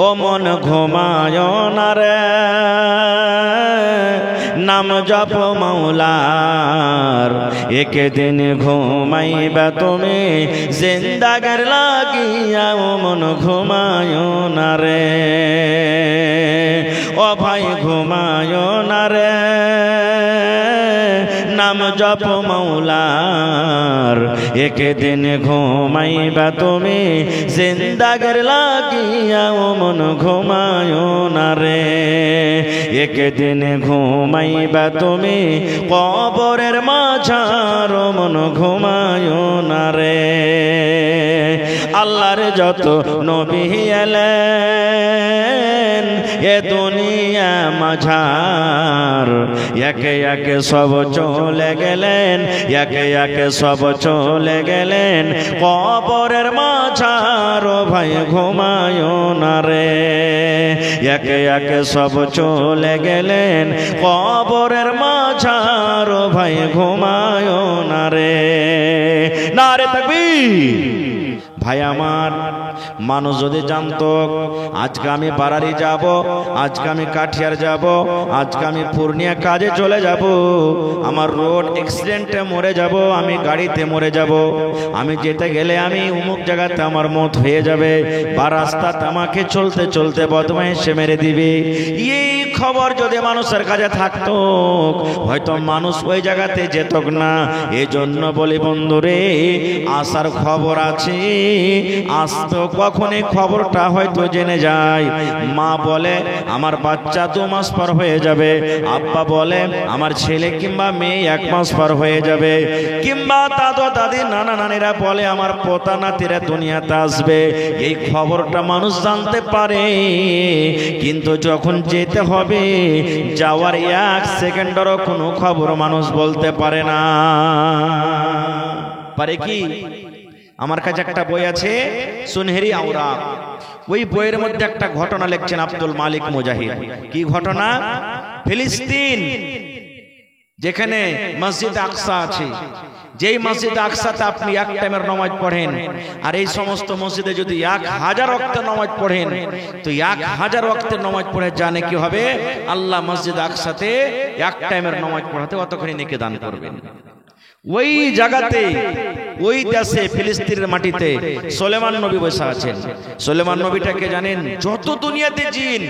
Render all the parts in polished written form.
ও মন ঘুমায় না রে নাম জপ মাওলার একদিন ঘুমাইবা তুমি জিন্দাগির লাগিয়া ও মন ঘুমায় না রে ও ভাই ঘুমায় না রে নাম জপ মাওলার একদিন ঘুমাইবা তুমি জিন্দাগির লাগিয়া ও মন ঘুমায় না রে একদিন ঘুমাইবা তুমি কবরের মাঝার ও মন ঘুমায় না রে আল্লাহর যত নবী এলেন এ দুনিয়া মাঝার একে একে সব চলে গেলেন একে একে সব চলে গেলেন কবরের মাঝার ও ভাই ঘুমায় না রে একে একে সব চলে গেলেন কবরের মাঝার ও ভাই ঘুমায় না রে নারে তাকবীর ভাই আমার মানুষ যদি জানতো আজকে আমি বারারি যাব আজকে আমি কাঠিয়ার যাব আজকে আমি পূর্ণিয়া কাজে চলে যাব আমার রোড অ্যাক্সিডেন্টে মরে যাব আমি গাড়িতে মরে যাব আমি যেতে গেলে আমি অমুক জায়গাতে আমার মত হয়ে যাবে বা রাস্তাতে আমাকে চলতে চলতে বদমাইশে মেরে দিবে এই খবর যদি মানুষের কাছে থাকতো হয়তো মানুষ ওই জায়গাতে যেত না এজন্য বলি বন্ধুরে আসার খবর আছে আসতো কখনই খবরটা হয়তো জেনে যায় মা বলে আমার বাচ্চা 2 মাস পর হয়ে যাবে আব্বা বলে আমার ছেলে কিংবা মেয়ে 1 মাস পর হয়ে যাবে কিংবা দাদু দাদি নানা নানিরা বলে আমার পোতা নাতিরা দুনিয়াতে আসবে এই খবরটা মানুষ জানতে পারে কিন্তু যখন যেতে হবে যাওয়ার 1 সেকেন্ডেরও কোনো খবর মানুষ বলতে পারে না পারে কি আমার কাছে একটা বই আছে সুনহেরি আওরাক ওই বইয়ের মধ্যে একটা ঘটনা লিখছেন আব্দুল মালিক মুজাহিদ কি ঘটনা ফিলিস্তিন যেখানে মসজিদ আকসা আছে যেই মসজিদ আকসাতে আপনি এক টাইমের নামাজ পড়েন আর এই সমস্ত মসজিদে যদি 1000 ওয়াক্তের নামাজ পড়েন তো 1000 ওয়াক্তের নামাজ পড়ে জানে কি হবে আল্লাহ মসজিদ আকসাতে এক টাইমের নামাজ পড়াতে অতক্ষণই নেকি দান করবেন ওই জায়গাতে ওই দেশে ফিলিস্তিনের মাটিতে সুলেমান নবী বসে আছেন সুলেমান নবীটাকে জানেন যত দুনিয়াতে জিন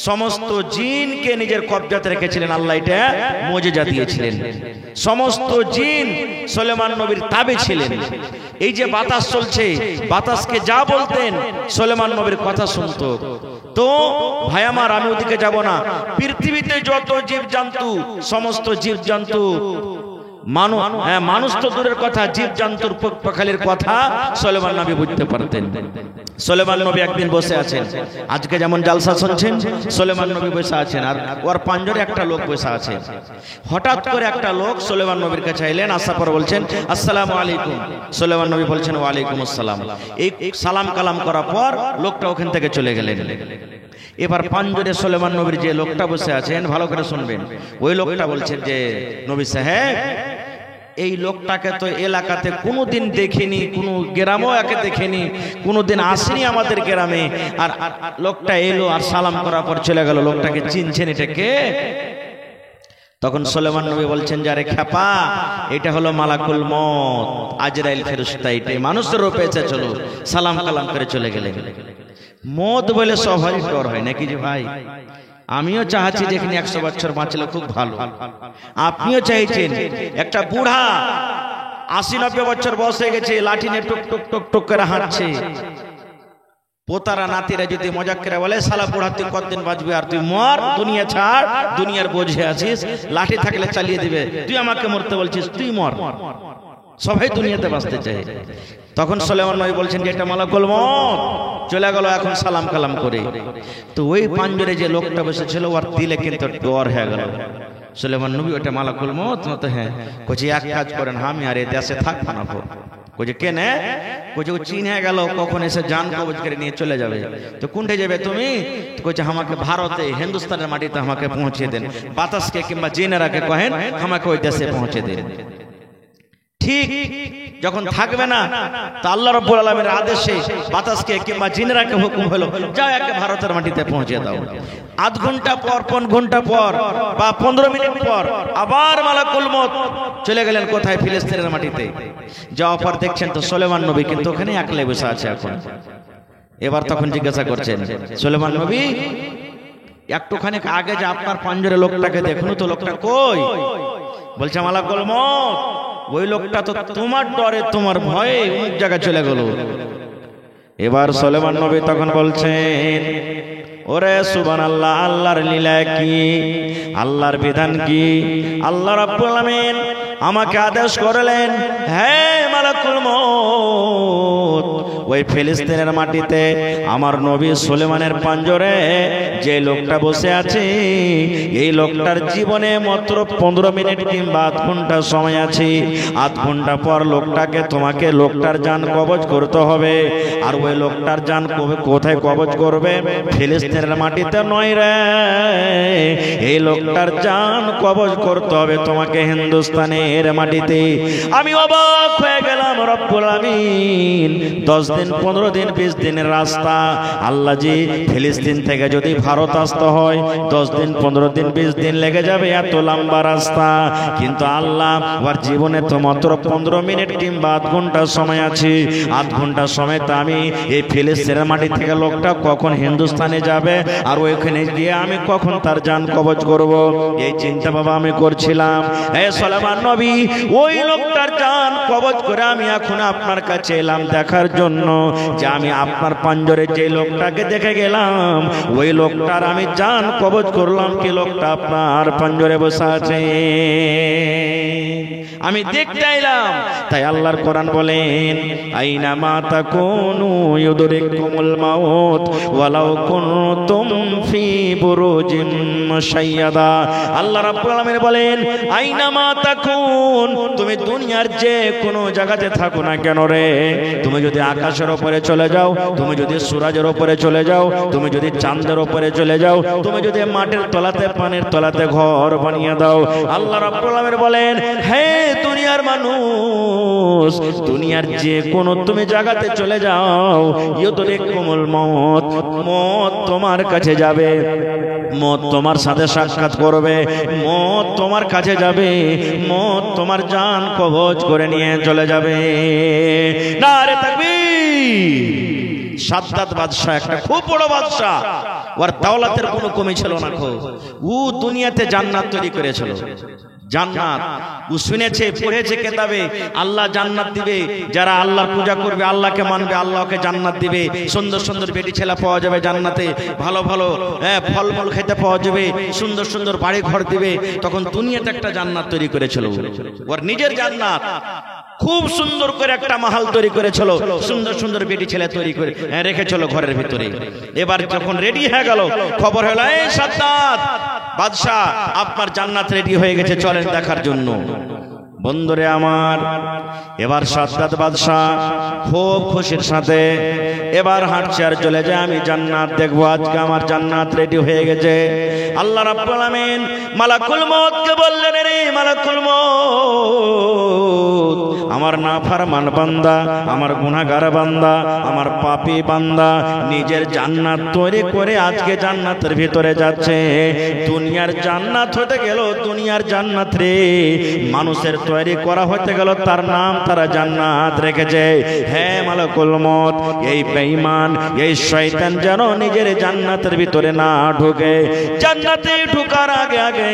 সমস্ত জিনকে নিজের কবজাতে রেখেছিলেন আল্লাহ এটা মুজিজা দিয়েছিলেন সমস্ত জিন সুলেমান নবীর তাবে ছিলেন এই যে বাতাস চলছে বাতাসকে যা বলতেন সুলেমান নবীর কথা শুনতো তো ভাই আমার আমি ওদিকে যাব না পৃথিবীতে যত জীবজন্তু সমস্ত জীবজন্তু মানুষ তো দূরের কথা জীবজন্তুর পক্ষালীর কথা সুলেমান নবী বুঝতে পারতেন সুলেমান নবী একদিন বসে আছেন আজকে যেমন জালসা শুনছেন সুলেমান নবী বসে আছেন আর ওর পাঞ্জরে একটা লোক বসে আছে হঠাৎ করে একটা লোক সুলেমান নবীর কাছে এলেন আসার পর বলছেন আসসালামু আলাইকুম সুলেমান নবী বলছেন ওয়া আলাইকুম আসসালাম এই সালাম কালাম করার পর লোকটা ওখান থেকে চলে গেলেন এবার পাঞ্জরে সুলেমান নবীর যে লোকটা বসে আছেন ভালো করে শুনবেন ওই লোকটা বলছেন যে নবী সাহেব এই লোকটাকে তো এলাকাতে কোনোদিন দেখিনি কোনো গ্রামেও একে দেখিনি কোনোদিন আসেনি আমাদের গ্রামে আর লোকটা এলো আর সালাম করার পর চলে গেল লোকটাকে চিনছেন এটা কে তখন সুলেমান নবী বলছেন যে আরে খেপা এটা হলো মালাকুল মউত আজরাইল ফেরেশতা এটা মানুষের রূপে এসে চলো সালাম কালাম করে চলে গেলেন মত বলে স্বাভাবিক ডর হয় নাকি যে ভাই আমিও চাচ্ছি যে এখানে 100 বছর বাঁচলে খুব ভালো আপনিও চাইছেন একটা বুড়া 80-90 বছর বয়স হয়ে গেছে লাঠি নিয়ে টুক টুক টুক টুক করে হাঁটছে পোতারা নাতিরা যদি মজাক করে বলে শালা বুড়া তুই কতদিন বাঁচবে আর তুই মর দুনিয়া ছাড় দুনিয়ার বোঝে আছিস লাঠি থাকলে চালিয়ে দিবে তুই আমাকে মরতে বলছিস তুই মর সবাই দুনিয়াতে বাঁচতে চায় তখন সুলেমান নবী বলছেন যে এটা মালাকুল মউত চলে গেল এখন সালাম কালাম করে তো ওই পাঞ্জরে যে লোকটা বসেছিল ওর দিলে কিন্তু ডর হয়ে গেল সুলেমান নবী ওটা মালাকুল মউত না তো হ্যাঁ কইছে এক কাজ করেন আমি আর এই দেশে থাকবো না কইছে কেন কইছে ও চীন হয়ে গেল কখন এসে জান কবজ করে নিয়ে চলে যাবে তো কোনটা যাবে তুমি কইছে আমাকে ভারতে হিন্দুস্তানের মাটিতে আমাকে পৌঁছে দেন বাতাসকে কিংবা জিনেরাকে কহেন আমাকে ওই দেশে পৌঁছে দেন ঠিক যখন থাকবে না, তা আল্লাহ রাব্বুল আলামিনের আদেশে বাতাসকে কিংবা জিনেরাকে হুকুম হলো, যাও একে ভারতের মাটিতে পৌঁছে দাও। আধ ঘন্টা পর, 5 ঘন্টা পর বা 15 মিনিট পর আবার মালাকুল মউত চলে গেলেন কোথায়? ফিলিস্তিনের মাটিতে। যাওয়ার পর দেখছেন তো সুলাইমান নবী কিন্তু ওখানে একলাই বসে আছে এখন। এবার তখন জিজ্ঞাসা করছেন, সুলাইমান নবী একটুখানি আগে যে আপনার পাঞ্জরে লোকটাকে দেখুন তো, লোকটা কই? বলছে মালাকুল মউত ওই লোকটা তো তোমার ডরে, তোমার ভয়ে অমুক জায়গায় চলে গেল। এবার সুলাইমান নবী তখন বলছেন, ওরে সুবহানাল্লাহ, আল্লাহর লীলা কি, আল্লাহর বিধান কি? আল্লাহ রাব্বুল আলামিন আমাকে আদেশ করলেন, হে মালাকুল মউত, ওই ফিলিস্তিনের মাটিতে আমার নবী সুলাইমানের পাঞ্জরে যে লোকটা বসে আছে, এই লোকটার জীবনে মাত্র 15 মিনিট কিংবা আধ ঘন্টা সময় আছে। আধ ঘন্টা পর লোকটাকে, তোমাকে লোকটার জান কবজ করতে হবে। আর ওই লোকটার জান কোথায় কবজ করবে? ফিলিস্তিনের মাটিতে নয় রে, এই লোকটার জান কবজ করতে হবে তোমাকে হিন্দুস্তানের মাটিতে। আমি অবাক হয়ে গেলাম, রব্বুল আমিন 10 দিন 15 দিন 20 দিনের রাস্তা, আল্লাহ জি ফিলিস্তিন থেকে যদি ভারত আসতে হয় 10 দিন 15 দিন 20 দিন লেগে যাবে, এত লম্বা রাস্তা। কিন্তু আল্লাহ ওর জীবনে তো মাত্র 15 মিনিট কিংবা আধ ঘন্টা সময় আছে। আধ ঘন্টা সময় তো আমি এই ফিলিস্তিনের মাটি থেকে লোকটা কখন হিন্দুস্তানে যাবে, আর ওইখানে গিয়ে আমি কখন তার জান কবজ করব, এই চিন্তা বাবা আমি করছিলাম। হে সুলাইমান নবী, ওই লোকটার জান কবজ করে আমি এখন আপনার কাছে এলাম দেখার জন্য, যে আমি আপনার পাঞ্জরে যে লোকটাকে দেখে গেলাম, ওই লোকটার আমি জান কবজ করলাম কি লোকটা আপনার পাঞ্জরে বসে আছে, আমি দেখতে এলাম। তাই আল্লাহর কোরআন বলেন, আইনা মা তাকুনু ইউদরিকুমুল মাউত ওয়ালাউ কুনতুম ফি বুরুজিন মুশাইয়াদা। আল্লাহ রাব্বুল আলামিন বলেন, আইনা মা তাকুন, তুমি দুনিয়ার যে কোনো জায়গাতে থাকো না কেন রে, তুমি যদি আকাশের উপরে চলে যাও, তুমি যদি সূর্যের উপরে চলে যাও, তুমি যদি চাঁদের উপরে চলে যাও, তুমি যদি মাটির তলাতে পানির তলাতে ঘর বানিয়ে দাও, আল্লাহ রাব্বুল আলামিন বলেন, হে দুনিয়ার মানুষ, দুনিয়ার যে কোনো তুমি জায়গাতে চলে যাও, ইউদরিকুমুল মাউত, মওত তোমার কাছে যাবে, মওত তোমার সাথে সাক্ষাৎ করবে, মওত তোমার কাছে যাবে, মওত তোমার জান কবজ করে নিয়ে চলে যাবে। নারে তাকবীর! সাদ্দাত বাদশা একটা খুব বড় বাদশা, ওর দাওলাতের কোনো কমি ছিল না। ও দুনিয়াতে জান্নাত তৈরি করেছিল। জান্নাত ও শুনেছে, পড়েছে কেতাবে, আল্লাহ জান্নাত দিবে, যারা আল্লাহর পূজা করবে, আল্লাহকে মানবে, আল্লাহকে জান্নাত দিবে, সুন্দর সুন্দর বেটি ছেলে পাওয়া যাবে জান্নাতে, ভালো ভালো ফলমূল খেতে পাওয়া যাবে, সুন্দর সুন্দর বাড়ি ঘর দিবে। তখন দুনিয়াতে একটা জান্নাত তৈরি করেছিল, ওর নিজের জান্নাত। খুব সুন্দর করে একটা মাহাল তৈরি করেছিল, সুন্দর সুন্দর বেটি ছেলে তৈরি করে রেখেছিল ঘরের ভিতরে। এবার যখন রেডি হয়ে গেল, খবর হলো, এই সাদ্দাত বাদশাহ, আপনার জান্নাত রেডি হয়ে গেছে, চলেন দেখার জন্য। বন্ধুরে আমার, এবার সাদ্দাত বাদশাহ খুব খুশির সাথে এবার হাঁটছে আর চলে যায়, আমি জান্নাত দেখবো, আজকে আমার জান্নাত রেডি হয়ে গেছে। আল্লাহ রাব্বুল আলামিন মালাকুল মউতকে বললেন, রে মালাকুল মউত, আমার নাফরমান বান্দা, আমার গুনাহগার বান্দা, আমার পাপী বান্দা নিজের জান্নাত তৈরি করে আজকে জান্নাতের ভিতরে যাচ্ছে। দুনিয়ার জান্নাত হতে গেল, দুনিয়ার জান্নাত রে মানুষের তৈরি করা হতে গেল, তার নাম তারা জান্নাত রেখেছে। হে মালাকুল মউত, এই বেঈমান, এই শয়তান যেন নিজের জান্নাতের ভিতরে না ঢোকে। জান্নাতে ঢোকার আগে আগে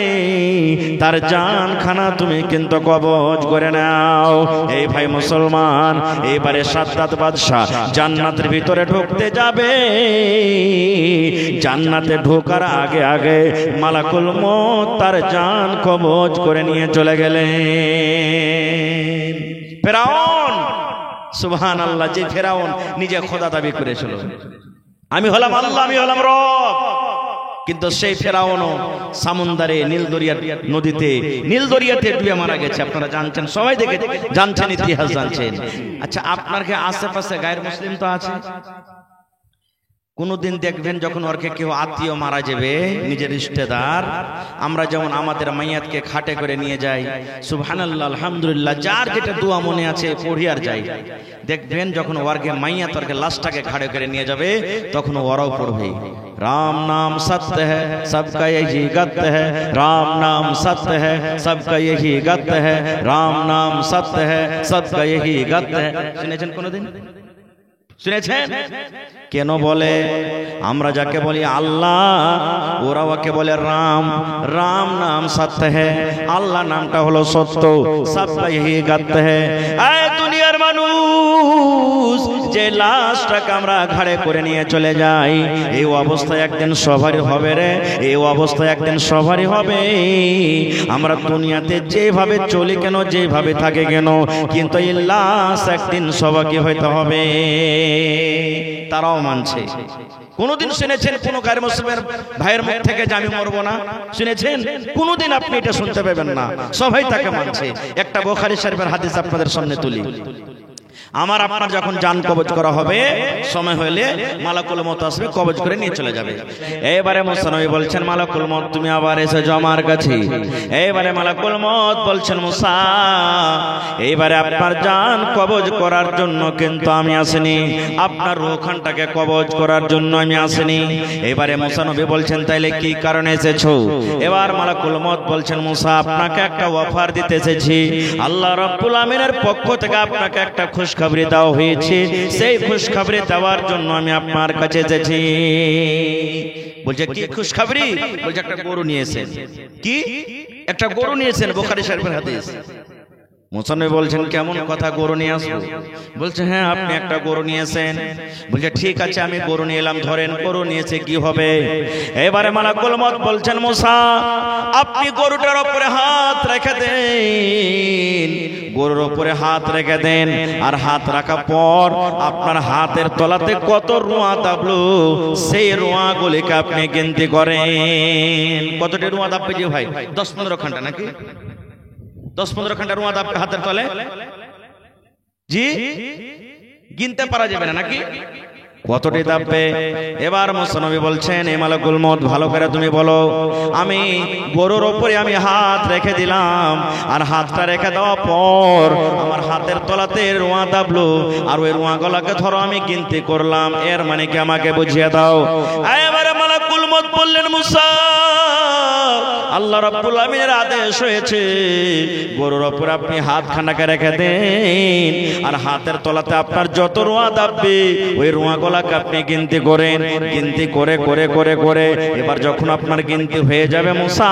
তার জান খানা তুমি কিন্তু কবজ করে নাও। এই ভাই মুসলমান, এবারে সাদ্দাত বাদশা জান্নাতের ভিতরে ঢুকতে যাবে, জান্নাতে ঢোকার আগে আগে মালাকুল মউত তার জান কবজ করে নিয়ে চলে গেলেন। ফেরাউন, সুবহানাল্লাহ, যে ফেরাউন নিজে খোদা দাবি করেছিল, আমি হলাম আল্লাহ, আমি হলাম রব, কিন্তু সেই ফেরাউনও সামুন্দারে নীলদরিয়ার নদীতে, নীলদরিয়াতে ডুবে মারা গেছে। আপনারা জানছেন, সবাই দেখে জানছেন, ইতিহাস জানছেন। আচ্ছা, আপনার কি আশেপাশে গায়ের মুসলিম তো আছে? কোনদিন দেখবেন যখন ওরকে কেউ আত্মীয় মারা যাবে, নিজের রিশতেদার, আমরা যেমন আমাদের মাইয়াতকে খাটে করে নিয়ে যাই, সুবহানাল্লাহ আলহামদুলিল্লাহ, যার যেটা দোয়া মনে আছে পড়ি আর যাই, দেখবেন যখন ওরকে মাইয়াত ওরকে লাশটাকে খাড়ে করে নিয়ে যাবে, তখন ওরাও পড়বে राम नाम सत्य है सबका यही गत है, राम नाम सत्य है सबका यही गत है, राम नाम सत्य है सबका यही गत है। শুনেছেন কোনদিন? শুনেছেন? কেন বলে? আমরা যাকে বলি আল্লাহ, ওরা ওকে বলে রাম। রাম নাম সত্য है, আল্লাহ নামটা হলো সত্য, সবকা यही गत है। এই দুনিয়ার মানুষ, যে লাশটাকে আমরা ঘাড়ে করে নিয়ে চলে যাই, এই অবস্থায় একদিন সবারই হবে রে, এই অবস্থায় একদিন সবারই হবে। আমরা দুনিয়াতে যেভাবে চলি কেন, যেভাবে থাকে কেন, কিন্তু এই লাশ একদিন সবাইকে হইতে হবে। তারাও মানছে। কোনদিন শুনেছেন কোন গায়ের মুসলিমের ভাইয়ের মুখ থেকে যে আমি মরবো না? শুনেছেন? কোনদিন আপনি এটা শুনতে পাবেন না। সবাই তাকে মানছে। একটা বুখারী শরীফের হাদিস আপনাদের সামনে তুলি। আমার আপনার যখন জান কবজ করা হবে, সময় হলে মালাকুল মউত আসবে, কবজ করে নিয়ে চলে যাবে। এবারে মুসা নবী বলছেন, মালাকুল মউত তুমি আবার এসেছো আমার কাছে। এবারে মালাকুল মউত বলছেন, মুসা এইবারে আপনার জান কবজ করার জন্য কিন্তু আমি আসিনি, আপনার রূহখানটাকে কবজ করার জন্য আমি আসিনি। এবারে মুসা নবী বলছেন, তাইলে কি কারণে এসেছো? এবার মালাকুল মউত বলছেন, মুসা আপনাকে একটা অফার দিতে এসেছি। আল্লাহ রাব্বুল আমিনের পক্ষ থেকে আপনাকে একটা খুশখবরি দেওয়া হয়েছে, সেই খুশখবরি দেওয়ার জন্য আমি আপনার কাছে এসেছি। বলছে কি খুশখবরি? বলছে একটা গরু নিয়েছেন। কি? একটা গরু নিয়েছেন, বুখারী শরীফের হাদিস। মুসা নবী বলছেন, কেমন কথা, গরু নিয়ে আসবো? বলছে হ্যাঁ, আপনি একটা গরু নিয়েছেন। বলছে ঠিক আছে, আমি গরু নিয়ে এলাম, ধরেন গরু নিয়েছে, কি হবে? এবারে মালাকুল মউত বলছেন, মুসা আপনি গরুটার উপরে হাত রেখে দেন, গরুর উপরে হাত রেখে দেন, আর হাত রাখার পর আপনার হাতের তলাতে কত রুয়া দাবলো, সেই রুয়াগুলিকে আপনি গিনতি করেন। কতটি রুয়া দাববে যে ভাই? 10-15 ঘন্টা নাকি? 10-15 ঘন্টা রুয়া দাববে হাতের তলে? জি, গিনতে পারা যাবে না নাকি? কতটি দাববে? এবার মুসা নবী বলছেন, এ মালাকুল মউত ভালো করে তুমি বলো, আমি গরুর উপরে আমি হাত রেখে দিলাম, আর হাতটা রেখে দেওয়ার পর আমার হাতের তলাতে রুয়া দাবলো, আর ওই রুয়া গলাকে ধরো আমি গিনতি করলাম, এর মানে কি আমাকে বুঝিয়ে দাও। এবারে মালাকুল মউত বললেন, মুসা আল্লাহ রাব্বুল আমিনের আদেশ হয়েছে, গরুর উপর আপনি হাতখানাকে রেখে দেন, আর হাতের তলাতে আপনার যত রুয়া দাববে ওই রুয়া গলাকে আপনি গিনতি করেন। গিনতি করে করে করে করে এবার যখন আপনার গিনতি হয়ে যাবে, মুসা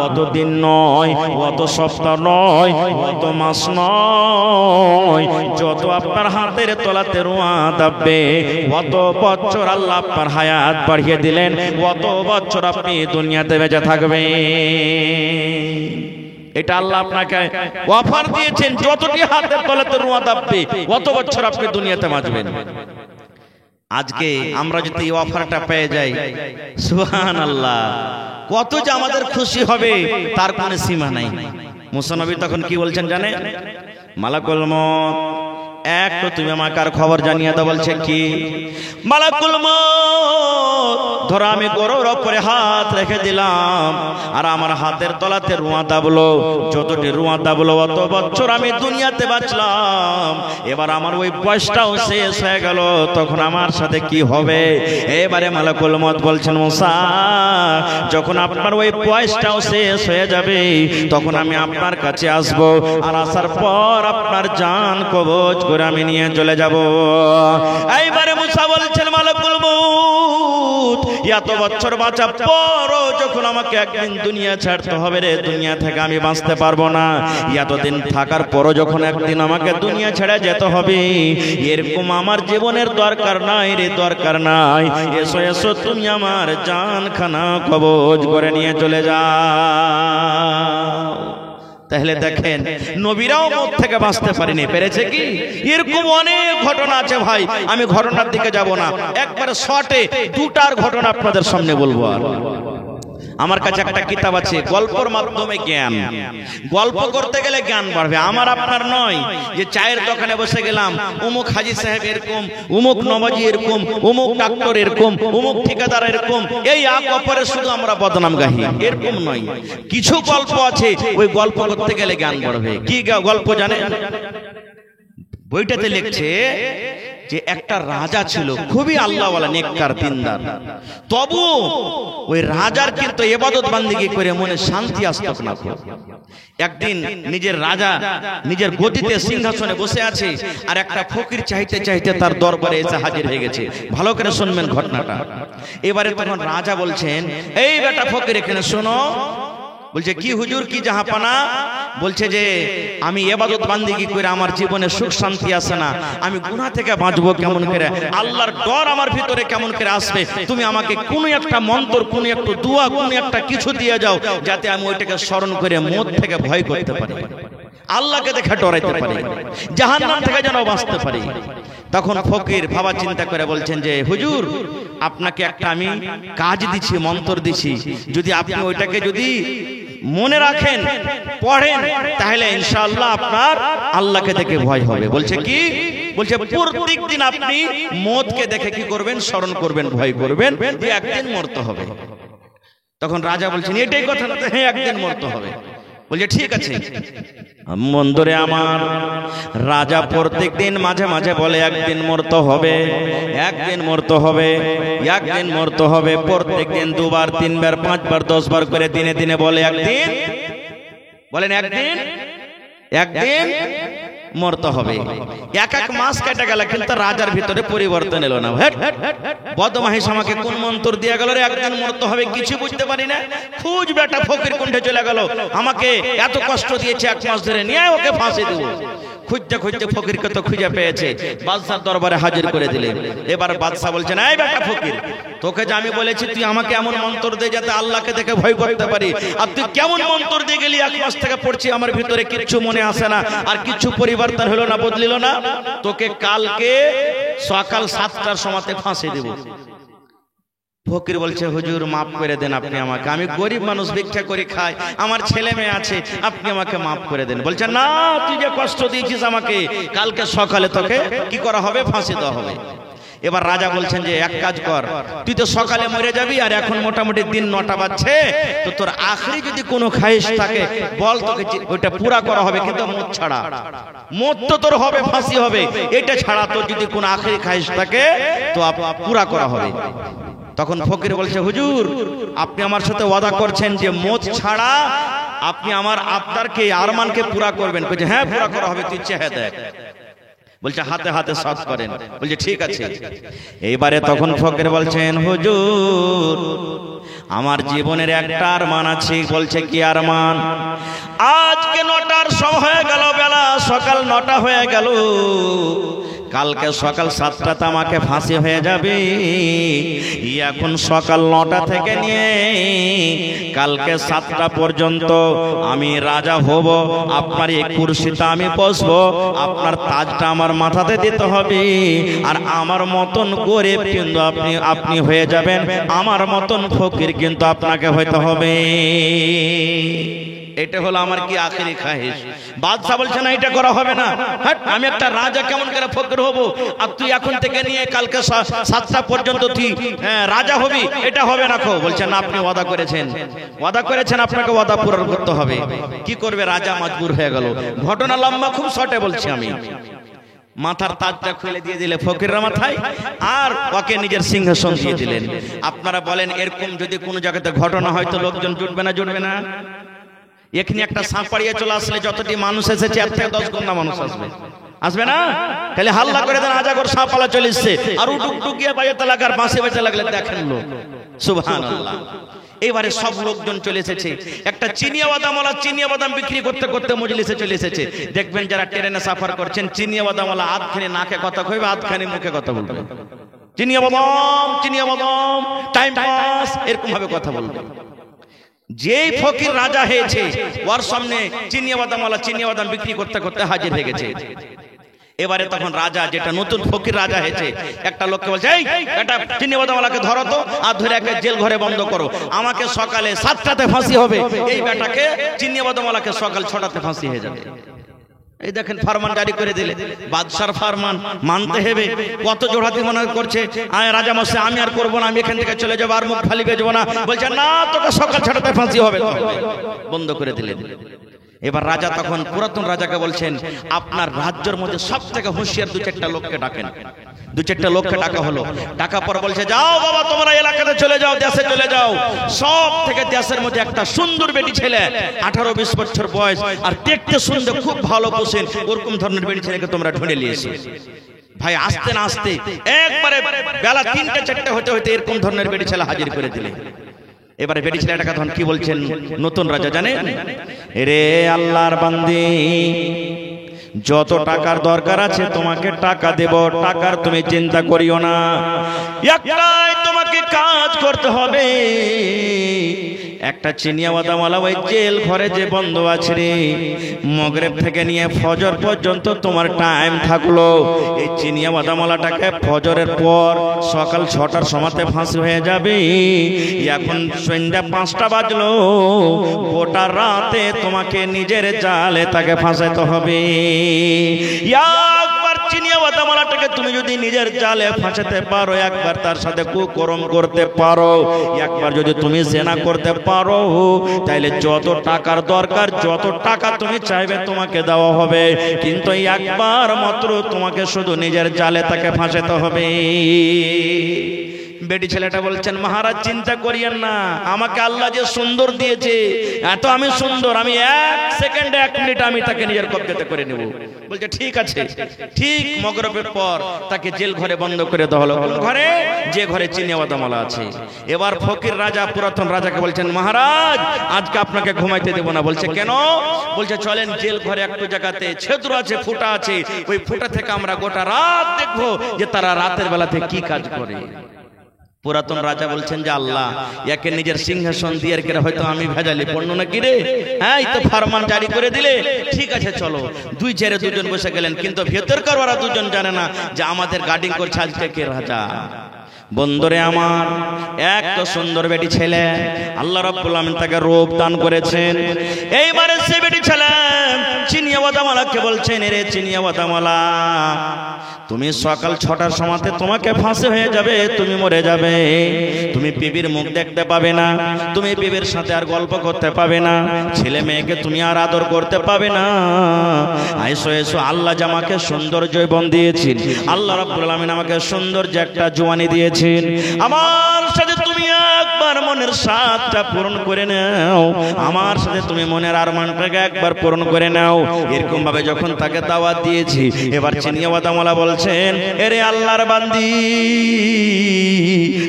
অত দিন নয়, অত সপ্তাহ নয়, অত মাস নয়, যত আপনার হাতের তলাতে রুয়া দাববে অত বছর আল্লাহ আপনার হায়াত বাড়িয়ে দিলেন, অত বছর আপনি দুনিয়াতে বেঁচে থাকবেন। এটা আল্লাহ আপনাকে অফার দিয়েছেন, যতটি হাতের তলাতে রুয়া দাববে অত বছর আপনি দুনিয়াতে বাঁচবেন। আজকে আমরা যদি এই অফারটা পেয়ে যাই, সুবহানাল্লাহ, কত যে আমাদের খুশি হবে তার কোনো সীমা নাই। মুসা নবী তখন কি বলছেন জানেন? মালাকুল মউত একটু তুমি আমাকে আর খবর জানিয়ে দাও। বলছে কি? মালাকুল মউত ধরো আমি গরুর উপরে হাত রেখে দিলাম, আর আমার হাতের তলাতে রুয়া দাবলো, যতটি রুয়া দাবলো অত বছর আমি দুনিয়াতে বাঁচলাম। এবার আমার ওই বয়সটাও শেষ হয়ে গেল, তখন আমার সাথে কি হবে? এবারে মালাকুল মউত বলছেন, মুসা যখন আপনার ওই বয়সটাও শেষ হয়ে যাবে, তখন আমি আপনার কাছে আসবো, আর আসার পর আপনার জান কবজ করে আমি নিয়ে চলে যাব। এইবারে মুসা বলছেন, মালাকুল মউত এত বছর বাঁচার পরও যখন আমাকে একদিন দুনিয়া ছাড়তে হবে রে, দুনিয়া থেকে আমি বাঁচতে পারবো না, এতদিন থাকার পরও যখন একদিন আমাকে দুনিয়া ছেড়ে যেতে হবে, এরকম আমার জীবনের দরকার নাই রে, দরকার নাই। এসো এসো তুমি আমার জানখানা কবজ করে নিয়ে চলে যাও। তাহলে দেখেন, নবীরাও মউত থেকে বাঁচতে পারেনি, পেরেছে কি? এরকম অনেক ঘটনা আছে ভাই, আমি ঘটনার দিকে যাব না, একবারে শর্টে দুটার ঘটনা আপনাদের সামনে বলবো। আর আমার কাছে একটা কিতাব আছে, গল্পর মাধ্যমে জ্ঞান। গল্প করতে গেলে জ্ঞান বাড়বে, আমার আপনার নয় যে চায়ের দোকানে বসে গেলাম, অমুক হাজী সাহেব এরকম, অমুক নবাজি এরকম, অমুক ডাক্তার এরকম, অমুক ঠিকাদার এরকম, এই এক অপরের শুধু আমরা বদনাম গাহি, এরকম নয়। কিছু গল্প আছে, ওই গল্প করতে গেলে জ্ঞান বাড়বে। কি গল্প জানেন? বইটাতে লিখছে যে একটা রাজা ছিল, খুবই আল্লাহওয়ালা, নেককার, দিনদার। তবু ওই রাজার কিন্তু ইবাদত বান্দিগি করে মনে শান্তি আসতো না। একদিন নিজের রাজা নিজের গদিতে সিংহাসনে বসে আছে, আর একটা ফকির চাইতে চাইতে তার দরবারে এসে হাজির হয়ে গেছে। ভালো করে শুনবেন ঘটনাটা। এবারে তখন রাজা বলছেন, এই বেটা ফকির এখানে শোনো। বলছে, কি হুজুর, কি জাহাপানা? বলছে যে আমি ইবাদত বান্দিগি করে আমার জীবনে সুখ শান্তি আসে না, আমি গুনাহ থেকে বাঁচবো কেমন করে, আল্লাহর ডর আমার ভিতরে কেমন করে আসবে, তুমি আমাকে কোনো একটা মন্ত্র, কোনো একটা দোয়া, কোনো একটা কিছু দিয়ে যাও, যাতে আমি ওইটাকে স্মরণ করে মত থেকে ভয় করতে পারি, আল্লাহকে দেখে ডরাইতে পারি, জাহান্নাম থেকে যেন বাঁচতে পারি। তখন ফকির ভাবা চিন্তা করে বলছেন যে হুজুর, আপনাকে একটা আমি কাজ দিচ্ছি, মন্ত্র দিচ্ছি, যদি আপনি ওইটাকে যদি মনে রাখেন, পড়েন, তাহলে ইনশাআল্লাহ আপনার আল্লাহকে দেখে ভয় হবে। বলছে কি? বলছে প্রত্যেক দিন আপনি মওতকে দেখে কি করবেন? স্মরণ করবেন, ভয় করবেন, যে একদিন মরতে হবে। তখন রাজা বলছেন, এটাই কথা না? হ্যাঁ, একদিন মরতে হবে। বলছে ঠিক আছে। বন্ধুরে আমার, রাজা প্রত্যেক দিন মাঝে মাঝে বলে একদিন মরতে হবে, একদিন মরতে হবে, একদিন মরতে হবে। প্রত্যেক দিন 2 বার 3 বার 5 বার 10 বার করে দিনে দিনে বলে একদিন, বলেন একদিন, একদিন মরতে হবে। এক এক মাস কেটে গেল, কিন্তু রাজার ভিতরে পরিবর্তন এলো না। বদমাইশ আমাকে কোন মন্ত্র দিয়ে গেল রে, একদিন মরতে হবে, কিছু বুঝতে পারি না। খুঁজ বেটা ফকির কুণ্ঠে চলে গেল, আমাকে এত কষ্ট দিয়েছে 1 মাস ধরে, নিয়ে ওকে ফাঁসি দেব। খুঁজতে খুঁজতে ফকিরকে তো খুঁজে পেয়েছে, বাদশার দরবারে হাজির করে দিলেন। এবার বাদশা বলছেন, এই বেটা ফকির, তোকে যে আমি বলেছি তুই আমাকে এমন মন্ত্র দে যাতে আল্লাহকে দেখে ভয় করতে পারি, আর তুই কেমন মন্ত্র দিয়ে গেলি? 1 মাস থেকে পড়ছি, আমার ভিতরে কিচ্ছু মনে আসে না, আর কিচ্ছু পরিবর্তন হলো না, বদলিল না। তোকে কালকে সকাল 7টার সময়তে ফাঁসি দেব। ফকির বলছে, হুজুর মাফ করে দেন আপনি আমাকে, আমি গরিব মানুষ, ভিক্ষা করে খাই, আমার ছেলে মেয়ে আছে, আপনি আমাকে মাফ করে দেন। বলছে, না, তুই যে কষ্ট দিয়েছিস আমাকে, কালকে সকালে তোকে কি করা হবে? ফাঁসি দেওয়া হবে। এবার রাজা বলছেন যে এক কাজ কর, তুই তো সকালে মরে যাবি, আর এখন মোটামুটি দিন 9টা বাজছে, তো তোর আখরি যদি কোনো খায়েশ থাকে বল, তোকে ওইটা পুরা করা হবে, কিন্তু মত ছাড়া। মত তো তোর হবে, ফাঁসি হবে, এটা ছাড়া তোর যদি কোনো আখরি খায়েশ থাকে তো পুরা করা হবে। তখন ফকির বলছে, হুজুর আপনি আমার সাথে ওয়াদা করছেন যে মত ছাড়া আপনি আমার আবদারকে, আরমানকে পুরা করবেন? বলছে, হ্যাঁ পুরা করা হবে, তুই চেয়ে দেখ। বলছে, হাতে হাতে সাথ করেন। বলছে ঠিক আছে। এইবারে তখন ফকির বলছেন, হুজুর আমার জীবনের একটা আরমান আছে। বলছে, কি আরমান? আজকে 9টার সময় হয়ে গেল, বেলা সকাল 9টা হয়ে গেল, কালকে সকাল 7টাতে আমাকে ফাঁসি হয়ে যাবে। এখন সকাল 9টা থেকে নিয়ে কালকে 7টা পর্যন্ত আমি রাজা হব, আপনার এই কুরসিতে আমি বসবো, আপনার তাজটা আমার মাথাতে দিতে হবে, আর আমার মতন গরিব কিন্তু আপনি হয়ে যাবেন, আমার মতন ফকির কিন্তু আপনাকে হইতে হবে। এটা হলো আমার কি আখেরি খাহিশ। বাদশা বলছে, না এটা করা হবে না, আমি একটা রাজা, কেমন করে ফকির হব? আর তুই এখন থেকে নিয়ে কালকে 7টা পর্যন্ত তুই রাজা হবি, এটা হবে না। বলছে, না আপনি ওয়াদা করেছেন, ওয়াদা করেছেন, আপনাকে ওয়াদা পূরণ করতে হবে। কি করবে? রাজা মজবুর হয়ে গেল। ঘটনা লম্বা, খুব শর্টে বলছি আমি। মাথার তাজটা খুলে দিয়ে দিলে ফকিরের মাথায়, আর ওকে নিজের সিংহাসন দিয়ে দিলেন। আপনারা বলেন, এরকম যদি কোনো জায়গাতে ঘটনা হয় তো লোকজন জুটবে না? জুটবে না? এখানে একটা সাঁপাড়িয়ে চলে আসলে যতটি মানুষ এসেছে, 1 থেকে 10 গুণ মানুষ আসবে, আসবে না? খালি হাল্লা করে দেন, আজাগর সাঁপালা চলে এসছে, আর উটুক গিয়ে বাজাতে লাগলে, আর বাঁশি বাজতে লাগলে দেখেন লোক। সুবহানাল্লাহ। এবারে সব লোকজন চলে এসেছে। একটা চিনিয়া বাদামওয়ালা চিনিয়া বাদাম বিক্রি করতে করতে মজলিসে চলে এসেছে। দেখবেন যারা ট্রেনে সাফার করছেন, চিনিয়া বাদামওয়ালা আধখানি নাকে কথা কইবে, আধখানি মুখে কথা বলবে। চিনিয়া বাদাম, টাইম পাস, এরকম ভাবে কথা বলবে। যেই ফকির রাজা হয়েছে, ওর সামনে চিনিয়া বাদামওয়ালা চিনিয়া বাদাম বিক্রি করতে করতে হাজির হয়ে গেছে। এবারে তখন রাজা, যেটা নতুন ফকির রাজা হয়েছে, একটা লোককে বলছে, এই এটা চিনি বাদামওয়ালাকে ধরো তো, আর ধরে একে জেল ঘরে বন্ধ করো, আমাকে সকালে 7টাতে ফাঁসি হবে, এই বেটাকে চিনি বাদামওয়ালাকে সকাল 6টাতে ফাঁসি হয়ে যাবে। এই দেখেন ফরমান জারি করে দিলে, বাদশার ফরমান মানতে হবে। কত জোড়াতে মনে করছে রাজা মশাই আমি আর করবো না, আমি এখান থেকে চলে যাবো, আর মুখ খালি বেজবো না। বলছে না, তোকে সকাল 6টাতে ফাঁসি হবে, বন্ধ করে দিলেন। এবার রাজা তখন পুরাতন রাজাকে বলছেন, আপনার রাজ্যের মধ্যে সব থেকে হুঁশিয়ার 2-4টা লোককে ডাকেন। 2-4টা লোককে ডাকা হলো। ডাকা পর বলছে, যাও বাবা তোমরা এলাকাতে চলে যাও, দেশে চলে যাও, সব থেকে দেশের মধ্যে একটা সুন্দর বেটি ছেলে 18-20 বছর বয়স আর দেখতে সুন্দর খুব ভালো পোষেন, ওরকম ধরনের বেটি ছেলেকে তোমরা ঢুঁড়ে নিয়ে এসো। ভাই আসতে না আসতে একবারে বেলা 3-4 হতে হতে এরকম ধরনের বেটি ছেলে হাজির করে দিলে। এবারে বেটি ছেলেটাকে তখন কি বলছেন নতুন রাজা জানেন, রে আল্লাহর বান্দি, যত টাকার দরকার আছে তোমাকে টাকা দেব, টাকার তুমি চিন্তা করিও না, একটাই তোমাকে কাজ করতে হবে, একটা চিনিয়া বাদামওয়ালা ওই জেল ঘরে যে বন্ধ আছে রে, মগরিব থেকে নিয়ে ফজর পর্যন্ত তোমার টাইম থাকলো, এই চিনিয়া বাদামওয়ালাটাকে ফজরের পর সকাল 6টার সময়তে ফাঁসি হয়ে যাবে। এখন সন্ধ্যা 5টা বাজলো, গোটা রাতে তোমাকে নিজের জালে তাকে ফাঁসাইতে হবে। একবার চিনিয়া বাদামওয়ালাটাকে তুমি যদি নিজের জালে ফাঁসাতে পারো, একবার তার সাথে কুকর্ম করতে পারো, একবার যদি তুমি জেনা করতে পারো, তাইলে যত টাকার দরকার, যত টাকা তুমি চাইবে তোমাকে দেওয়া হবে, কিন্তু একবার মাত্র তোমাকে শুধু নিজের জালে তাকে ফাঁসাতে হবে। বেটি ছেলেটা বলছেন, মহারাজ চিন্তা করিয়েন না, আমাকে আল্লাহ যে সুন্দর দিয়েছে, এত আমি সুন্দর, আমি 1 সেকেন্ডে 1 মিনিট আমি তাকে নিজের কব্জাতে করে নেব। বলছে ঠিক আছে। ঠিক মগরিবের পর তাকে জেল ঘরে বন্ধ করে দেওয়া হলো। কোন ঘরে? যে ঘরে চিনিয়া বাদামওয়ালা আছে। এবার ফকির রাজা পুরাতন রাজাকে বলছেন, মহারাজ আজকে আপনাকে ঘুমাইতে দেব না। বলছে কেন? বলছে চলেন জেল ঘরে একটু জায়গাতে ছিদ্র আছে, ফুটা আছে, ওই ফুটা থেকে আমরা গোটা রাত দেখবো যে তারা রাতের বেলাতে কি কাজ করে। পুরাতন রাজা বলছেন যে আল্লাহ, একে নিজের সিংহাসন দিয়ে হয়তো আমি ভেজালি পড়লো না কি রে, হ্যাঁ এই তো ফরমান জারি করে দিলে, ঠিক আছে চলো। 2 চেয়ারে 2জন বসে গেলেন, কিন্তু ভেতরকার ওরা 2জন জানে না যে আমাদের গার্ডিং করছে আজকে কে রাজা। বন্ধুরে আমার, এক তো সুন্দর বেটি ছেলে, আল্লাহ রাব্বুল আমিন তাকে রূপ দান করেছেন। এইবারে সে বেটি ছেলে চিনিয়া বাদামওয়ালাকে বলছেন, রে চিনিয়া বাদামওয়ালা, তুমি সকাল 6টার সময়তে তোমাকে ফাঁসি হয়ে যাবে, তুমি মরে যাবে, তুমি বিবির মুখ দেখতে পাবে না, তুমি বিবির সাথে আর গল্প করতে পাবে না, ছেলে মেয়েকে তুমি আর আদর করতে পাবে না। আইসো এসো, আল্লাহ যে আমাকে সুন্দর যৌবন দিয়েছেন, আল্লাহ রাব্বুল আমিন আমাকে সুন্দর যে একটা জওয়ানি দিয়েছেন, আমার সাথে তুমি একবার মনের স্বাদটা পূরণ করে নাও, আমার সাথে তুমি মনের আরমানটাকে একবার পূরণ করে নাও। এরকম ভাবে যখন তাকে দাওয়াত দিয়েছি, এবার চিনিয়া বাদামওয়ালা বলছেন, এরে আল্লাহর বান্দি,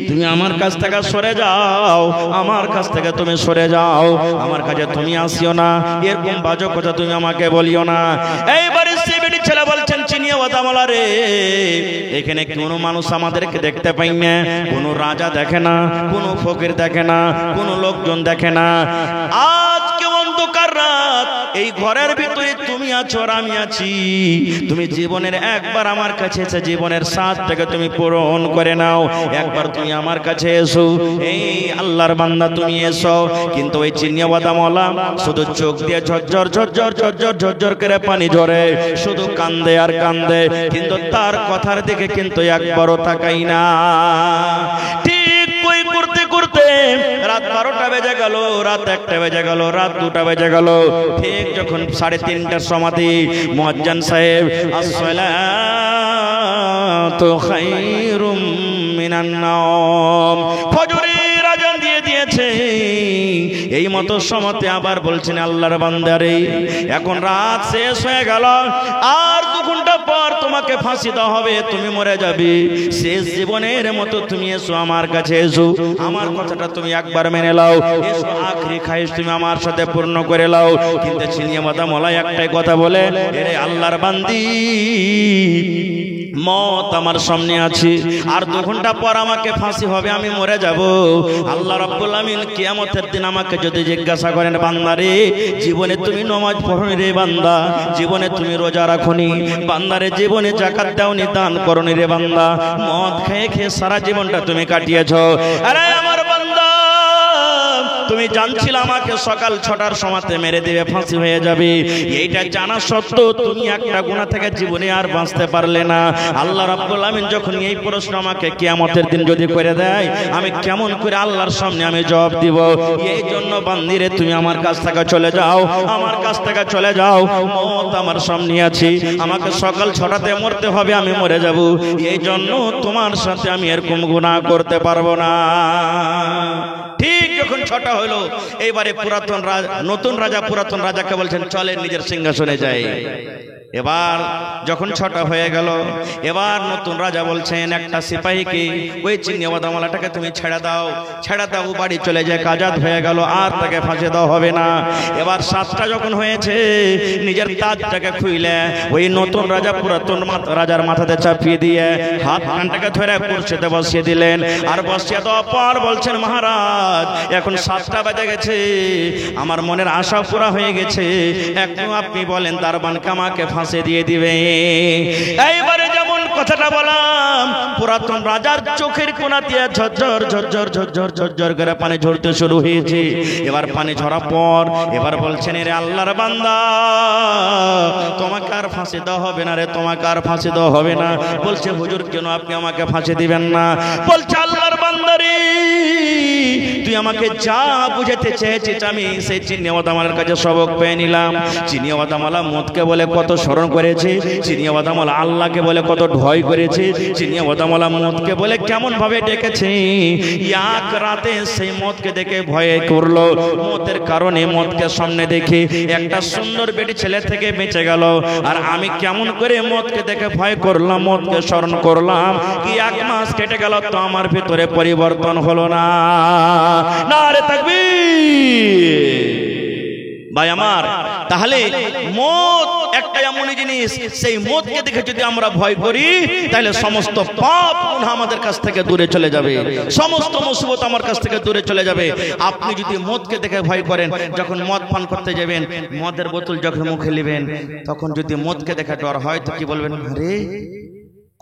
তুমি আমার কাছ থেকে সরে যাও, আমার কাছ থেকে তুমি সরে যাও, আমার কাছে তুমি আসিও না, এরকম বাজে কথা তুমি আমাকে বলিও না। এইবারে সে বেটি ছেলে বলছেন, চিনিয়া বাদামওয়ালা রে, এখানে কোনো মানুষ আমাদেরকে দেখতে পাই না, কোনো রাজা দেখে না, কোনো ফকির দেখে না, কোনো লোকজন দেখে না, আজকে অন্ধকার রাত, এই ঘরের ভিতরে তুমি আছো আর আমি আছি, তুমি জীবনের একবার আমার কাছে এসে জীবনের স্বাদটাকে তুমি পূরণ করে নাও, একবার তুমি আমার কাছে এসো। এই আল্লাহর বান্দা তুমি এসো। কিন্তু ওই চিনিয়া বাদামওয়ালা শুধু চোখ দিয়ে ঝরঝর ঝরঝর ঝরঝর ঝরঝর করে পানি ঝরে, শুধু কান্দে আর কান্দে, কিন্তু তার কথার দিকে কিন্তু একবারও তাকাই না। ঠিক কই করতে করতে রাত 12টা বেজে গেল, রাত 1টা বেজে গেল, রাত 2টা বেজে গেল। ঠিক যখন 3:30টার সময় মুয়াজ্জিন সাহেব আসসালাতু খায়রুম মিনান নাওম, ফজরের আযান দিয়ে দিয়েছে, এই মতো সময়তে আবার বলছেন, আল্লাহর বান্দারে, এখন রাত শেষ হয়ে গেল, আর 2 ঘন্টা পর তোমাকে ফাঁসি দেওয়া হবে, তুমি মরে যাবে, শেষ জীবনের মতো তুমি এসো আমার কাছে, এসো, আমার কথাটা তুমি একবার মেনে নাও, এসো, আখরি খাইশ তুমি আমার সাথে পূর্ণ করে নাও। কিন্তু চিনিয়া বাদামওয়ালা একটাই কথা বলে, এরে আল্লাহর বান্দি, মত আমার সামনে আছে, আর 2 ঘন্টা পর আমাকে ফাঁসি হবে, আমি মরে যাব, আল্লাহ রাব্বুল আমিন কিয়ামতের দিন আমাকে যদি জিজ্ঞাসা করেন বান্দারে জীবনে তুমি নামাজ পড়নি রে বান্দা, জীবনে তুমি রোজা রাখনি বান্দারে, জীবনে যাকাত দাওনি দান করনি রে বান্দা, মদ খেয়ে খেয়ে সারা জীবনটা তুমি কাটিয়েছো, আরে আমার বান্দা তুমি জানছিলে আমাকে সকাল 6টার সময়তে মেরে দিবে, ফাঁসি হয়ে যাবে, এইটা জানা সত্ত্বেও তুমি একটা গুনাহ থেকে জীবনে আর বাঁচতে পারলে না। আল্লাহ রাব্বুল আমিন যখন এই প্রশ্ন আমাকে কিয়ামতের দিন যদি করে দেয়, আমি কেমন করে আল্লাহর সামনে আমি জবাব দিব? এই জন্য বান্দিরে তুমি আমার কাছ থেকে চলে যাও, আমার কাছ থেকে চলে যাও, মত আমার সামনে আছে, আমাকে সকাল 6টাতে মরতে হবে, আমি মরে যাব, এই জন্য তোমার সাথে আমি এরকম গুনাহ করতে পারবো না। ঠিক যখন 6টা হলো, এইবারে নতুন রাজা পুরাতন রাজাকে বলছেন চলেন নিজের সিংহাসনে যাই। এবার যখন 6টা হয়ে গেল, এবার নতুন রাজা বলছেন একটা সিপাহীকে, ওই চিনিয়াওয়ালাটাকে তুমি ছেড়ে দাও, ছেড়ে দাও, বাড়ি চলে যায়, আজাদ হয়ে গেল, আর তাকে ফাঁসি দেওয়া হবে না। এবার 7টা যখন হয়েছে, নিজের তাজটাকে খুইলে ওই নতুন রাজা পুরাতন রাজার মাথাতে চাপিয়ে দিয়ে হাত কানটাকে ধরে কুরসিতে বসিয়ে দিলেন, আর বসিয়ে দেওয়ার পর বলছেন মহারাজ এখন 7টা বেজে গেছে, আমার মনের আশা পুরা হয়ে গেছে, এখন আপনি বলেন দারবানকে আমাকে ফাঁসি দিয়ে দিবে। এইবারে যেমন কথাটা বললাম, পুরাতন রাজার চোখের কোনা দিয়ে ঝরঝর ঝরঝর ঝরঝর ঝরঝর করে পানি ঝরতে শুরু হয়েছে। এবার পানি ঝরার পর এবার বলছেন রে আল্লাহর বান্দা তোমাকে আর ফাঁসি দেওয়া হবে না রে, তোমাকে আর ফাঁসি দেওয়া হবে না। বলছে হুজুর কেন আপনি আমাকে ফাঁসি দিবেন না? বলছে আল্লাহর বান্দা রে তুই আমাকে যা বুঝাতে চেয়েছিস আমি সেই চিনিয়াওয়ালার কাছে সবক পেয়ে নিলাম। চিনিয়াওয়ালা মদকে বলে কত স্মরণ করেছে, চিনিয়াওয়ালা আল্লাহকে বলে কত ভয় করেছে, চিনিয়াওয়ালা মদকে বলে কেমন ভাবে ডেকেছে। এক রাতে সেই মদকে দেখে ভয়ে করলো, মদের কারণে মদকে সামনে দেখে একটা সুন্দর বেটি ছেলে থেকে বেঁচে গেল। আর আমি কেমন করে মদকে দেখে ভয় করলাম, মদকে স্মরণ করলাম, কি 1 মাস কেটে গেল তো আমার ভিতরে পরিবর্তন হলো না। নারে তাকবীর। ভাই আমার, তাহলে মদ একটা এমন জিনিস, সেই মদকে দেখে যদি আমরা ভয় করি তাহলে সমস্ত পাপ গুনাহ আমাদের কাছ থেকে দূরে চলে যাবে, সমস্ত মুসিবত আমার কাছ থেকে দূরে চলে যাবে। আপনি যদি মদকে দেখে ভয় করেন, যখন মদ পান করতে যাবেন, মদের বোতল যখন মুখে নেবেন, তখন যদি মদকে দেখে ডর হয় তো কি বলবেন? আরে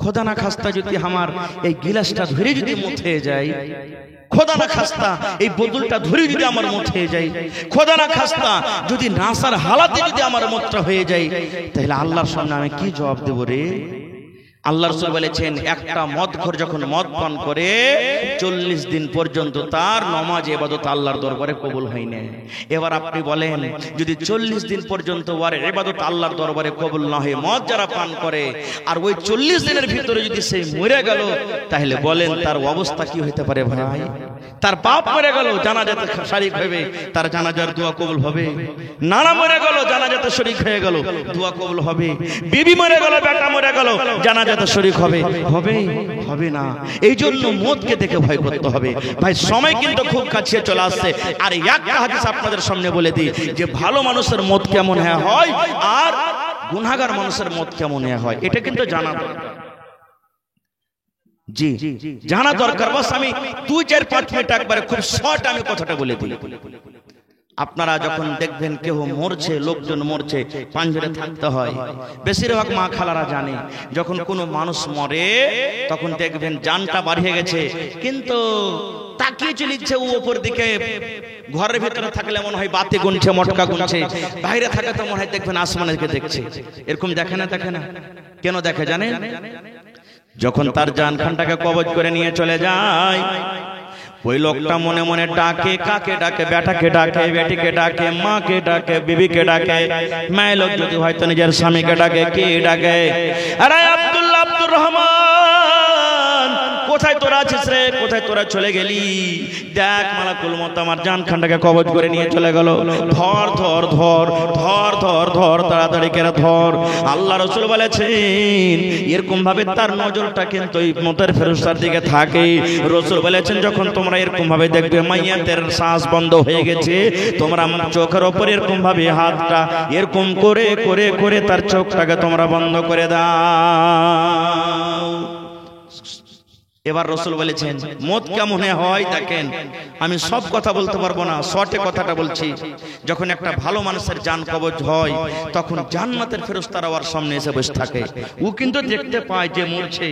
খোদা না খাস্তা যদি আমার এই গিলাসটা ধরে যদি মুখে যায়, খোদা না খাস্তা এই বোতলটা ধরে যদি আমার মুখ হয়ে যায়, খোদা না খাস্তা যদি নাসার হালাতে যদি আমার মুখটা হয়ে যায়, তাহলে আল্লাহর সামনে আমি কি জবাব দেব রে? আল্লাহ রাসূল বলেছেন একটা মদখোর যখন মদ পান করে 40 দিন পর্যন্ত তার নামাজ ইবাদত আল্লাহর দরবারে কবুল হয় না। এবার আপনি বলেন যদি 40 দিন পর্যন্ত ওর ইবাদত আল্লাহর দরবারে কবুল না হয়, মদ যারা পান করে, আর ওই 40 দিনের ভিতরে যদি সে মরে গেল, তাহলে বলেন তার অবস্থা কি হতে পারে ভাই? তার বাপ মরে গেল, জানাজাতে শরীক হবে, তার জানাজার দোয়া কবুল হবে। নানা মরে গেল, জানাজাতে শরীক হয়ে গেল, দোয়া কবুল হবে। বিবি মরে গেল, বেটা মরে গেল, জানাজাতে শরীক হবে? হবে? হবে না। এই জন্য মদকে দেখে ভয় করতে হবে। ভাই সময় কিন্তু খুব কাছে চলে আসছে, আর একটা হাদিস আপনাদের সামনে বলে দিই যে ভালো মানুষের মদ কেমন হয় আর গুনাহগার মানুষের মদ কেমন হয়, এটা কিন্তু জানা দরকার। জি জানা দরকার। বাস আমি 2-4-5 মিনিট একবারে খুব শর্ট আমি কথাটা বলে দিই। আপনারা যখন দেখবেন কেউ মরছে, লোকজন মরছে, পাঞ্জরে থাকতে হয়। বেশিরভাগ মা খালারা জানে যখন কোনো মানুষ মরে তখন দেখবেন জানটা বাড়িয়ে গেছে, কিন্তু তাকিয়ে চলিচ্ছে ও উপর দিকে। ঘরের ভিতরে থাকলে মনে হয় বাতি গুনছে, মটকা গুনছে, বাইরে থাকে তো মনে হয় দেখবেন আসমানের দিকে দেখছে। এরকম দেখে না? দেখে না? কেন দেখে জানেন? যখন তার জানখানটাকে কবজ করে নিয়ে চলে যায়, ওই লোকটা মনে মনে ডাকে, কাকে ডাকে? বেটাকে ডাকে, বেটিকে ডাকে, মাকে ডাকে, বিবিকে ডাকে। মায়ের লোক যদি হয়তো নিজের স্বামীকে ডাকে, কে ডাকে? আরে আব্দুল্লাহ, আব্দুর রহমান, কোথায় তোরা আছিস রে? কোথায় তোরা চলে গেলি? দেখ মালাকুল মউত আমার জানখানটাকে কবজ করে নিয়ে চলে গেল। ধর ধর ধর ধর ধর ধর, তাড়াতাড়ি করে ধর। আল্লাহ রাসূল বলেছেন এরকম ভাবে তার নজরটা কিন্তু এই মতের ফেরেশতার দিকে থাকে। রাসূল বলেছেন যখন তোমরা এরকম ভাবে দেখবে মাইয়াতের শ্বাস বন্ধ হয়ে গেছে, তোমরা চোখের উপর এরকম ভাবে হাতটা এরকম করে করে করে তার চোখটাকে তোমরা বন্ধ করে দাও। এবার রাসূল বলেছেন মত কেমন হয় দেখেন, আমি সব কথা বলতে পারবো না, শর্টে কথাটা বলছি। যখন একটা ভালো মানুষের জান কবজ হয় তখন জান্নাতের ফেরেশতারা ওর সামনে এসে বসে থাকে। ও কিন্তু দেখতে পায় যে মরছে।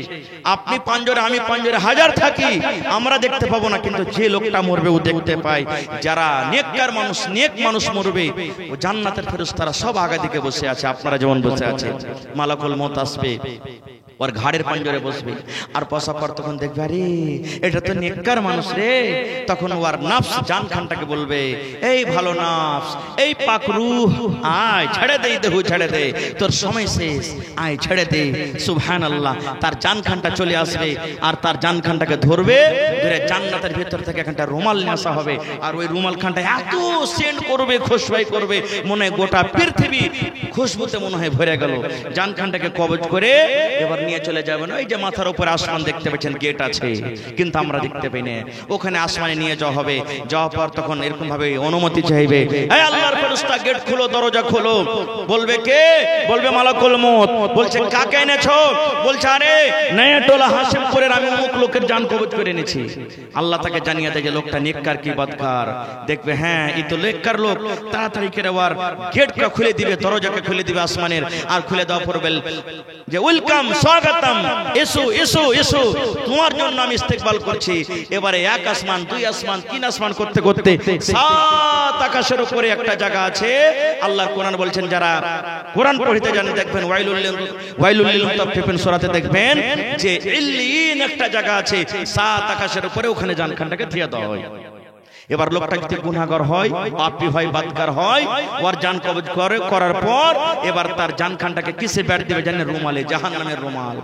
আপনি পাঁজরে আমি পাঁজরে হাজার থাকি, আমরা দেখতে পাবো না, কিন্তু যে লোকটা মরবে ও দেখতে পায়। যারা নেককার মানুষ, নেক মানুষ মরবে, ও জান্নাতের ফেরেশতারা সব আগে দিকে বসে আছে, আপনারা যেমন বসে আছে। মালাকুল মউত আসবে, ওর ঘাড়ের পাঞ্জরে বসবে, আর বসার পর তখন দেখবে আরে এটা তো নেককার মানুষ রে। তখন ওর নফস জান খানটাকে বলবে, এই ভালো নফস, এই পাক রূহ, আয় ছেড়ে দে, দেহ ছেড়ে দে, তোর সময় শেষ, আয় ছেড়ে দে। সুবহানাল্লাহ। তার জান খানটা চলে আসবে, আর তার জান খানটাকে ধরবে, ধরে জান্নাতের ভেতর থেকে একটা রুমাল নিয়ে আসা হবে, আর ওই রুমাল খানটা এত সেন্ট করবে, খুশবাই করবে, মনে হয় গোটা পৃথিবী খুশবুতে মনে হয় ভরে গেল। জান খানটাকে কবজ করে এবার নিয়ে চলে যাবেন। ওই যে মাথার উপরে আসমান দেখতে পাচ্ছেন, গেট আছে, কিন্তু আমরা দেখতে পাই না। ওখানে আসমানে নিয়ে যাওয়া হবে। যাওয়ার পর তখন এরকম ভাবে অনুমতি চাইবে, এই আল্লাহর ফেরেশতা গেট খুলো, দরজা খুলো। বলবে কে? বলবে মালাকুল মউত। বলছে কাকে এনেছো? বলছে আরে নয়াটোলা হাশিমপুরের আমি অমুক লোকের জান কবজ করে এনেছি। আল্লাহ তাকে জানিয়ে দেয় যে লোকটা নেককার কি বদকার। দেখবে হ্যাঁ এই তো নেককার লোক, তাড়াতাড়ি করে ওর গেটটা খুলে দিবে, দরজাকে খুলে দিবে আসমানের, আর খুলে দেওয়া পড়বে যে ওয়েলকাম, স্বাগতম, এসো এসো এসো, তোমার জন্য আমি ইস্তেকবাল করছি। এবারে এক আসমান, দুই আসমান, তিন আসমান করতে করতে সাত আকাশের উপরে একটা জায়গা আছে। আল্লাহর কোরআন বলছেন, যারা কোরআন পড়তে জানেন দেখবেন ওয়াইলুল লিল মুতাফফিফিন সূরাতে দেখবেন যে ইল্লিন একটা জায়গা আছে সাত আকাশের উপরে, ওখানে জানখানটাকে দিয়ে দেওয়া হয়। এবার লোকটা যদি গুনাহগার হয়, পাপী হয়, বদকার হয়, ওর জান কবজ করার পর এবার তার জান খানটাকে কিসে ব্যাট দিবে জানেন? রুমালে, জাহান্নামের রুমাল।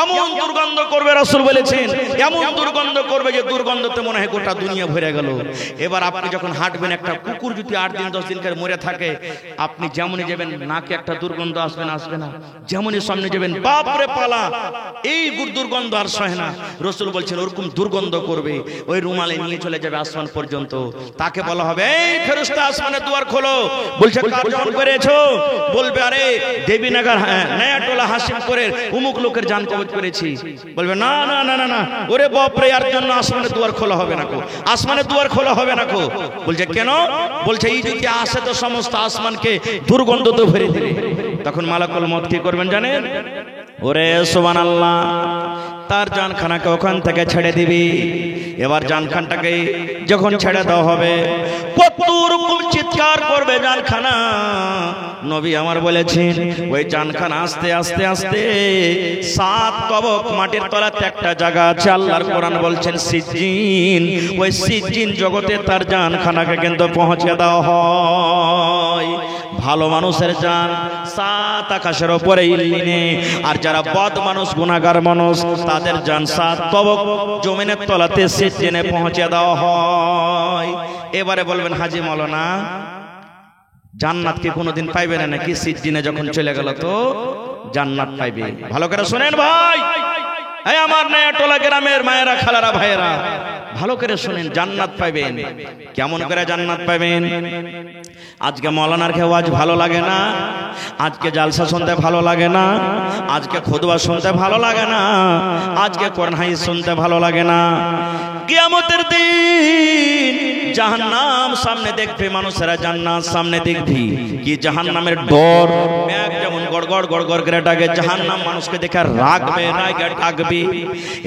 এমন দুর্গন্ধ করবে, রাসূল বলেছেন এমন দুর্গন্ধ করবে যে দুর্গন্ধতে মনে হয় গোটা দুনিয়া ভরে গেল। এবার আপনি যখন হাঁটবেন, একটা কুকুর যদি 8 দিন 10 দিন করে মরে থাকে, আপনি যেমনই যাবেন নাকে একটা দুর্গন্ধ আসবে না? আসবে না? যেমনই সামনে যাবেন বাপরে পালা, এই দুর্গন্ধ আর সহে না। রাসূল বলছেন ওরকম দুর্গন্ধ করবে, ওই রুমালে নিয়ে চলে যাবে আসমান পর্যন্ত। তাকে বলা হবে, এই ফেরেশতা আসমানের দুয়ার খোলো। বলছে কার জান করেছো? বলবে আরে দেবীনগর নয়াটোলা হাশিমপুরের অমুক লোকের জান কবজ করেছি। বলবে না না না না না, ওরে বাপ রে, এর জন্য আসমানের দুয়ার খোলা হবে না কো, আসমানের দুয়ার খোলা হবে না কো। বলছে কেন? বলছে এই যদি আসে তো সমস্ত আসমানকে দুর্গন্ধ তো ভরে দেবে। তখন মালাকুল মউত কি করবেন জানেন? ওরে সুবহানাল্লাহ, তার জানখানাকে ওখান থেকে ছেড়ে দিবি। এবার জানখানটাকে যখন ছেড়ে দেওয়া হবে, কত রকম চিৎকার করবে জানখানা। নবী আমার বলেছেন ওই জানখানা আস্তে আস্তে আস্তে 7 কবক মাটির তলাতে একটা জায়গা আছে, আল্লাহর কোরআন বলছেন সিজ্জিন। ওই সিজ্জিন জগতে তার জানখানাকে কিন্তু পৌঁছে দেওয়া হয়। ভালো মানুষের জান 7 আকাশের উপরে ইল্লিনে, আর যারা বদ মানুষ, গুনাহগার মানুষ, তাদের জান 7 কবক জমিনের তলাতে সিজ্জিনে পৌঁছে দেওয়া হয়। এবারে বলবেন হাজী মাওলানা জান্নাত কি কোনোদিন পাইবে না নাকি? সিজ্জিনে যখন চলে গেল তো জান্নাত পাইবে। ভালো করে শুনেন ভাই, এই আমার নয়াটোলা গ্রামের মায়েরা, খালারা, ভাইয়েরা, ভালো করে শুনেন, জান্নাত পাইবেন। কেমন করে জান্নাত পাইবেন? আজকে মাওলানার ওয়াজ ভালো লাগে না, আজকে জালসা শুনতে ভালো লাগে না, আজকে খুতবা শুনতে ভালো লাগে না, আজকে কোরআন হাদিস শুনতে ভালো লাগে না। কিয়ামতের দিন জাহান্নাম সামনে দেখবে মানুষেরা, জান্নাত সামনে দেখবি। কি জাহান্নামের ডর, মেঘ যেমন গড়গড় গড়গড় করে ডাকে, জাহান্নাম মানুষকে দেখে রাগবে, রাগে ডাকবে।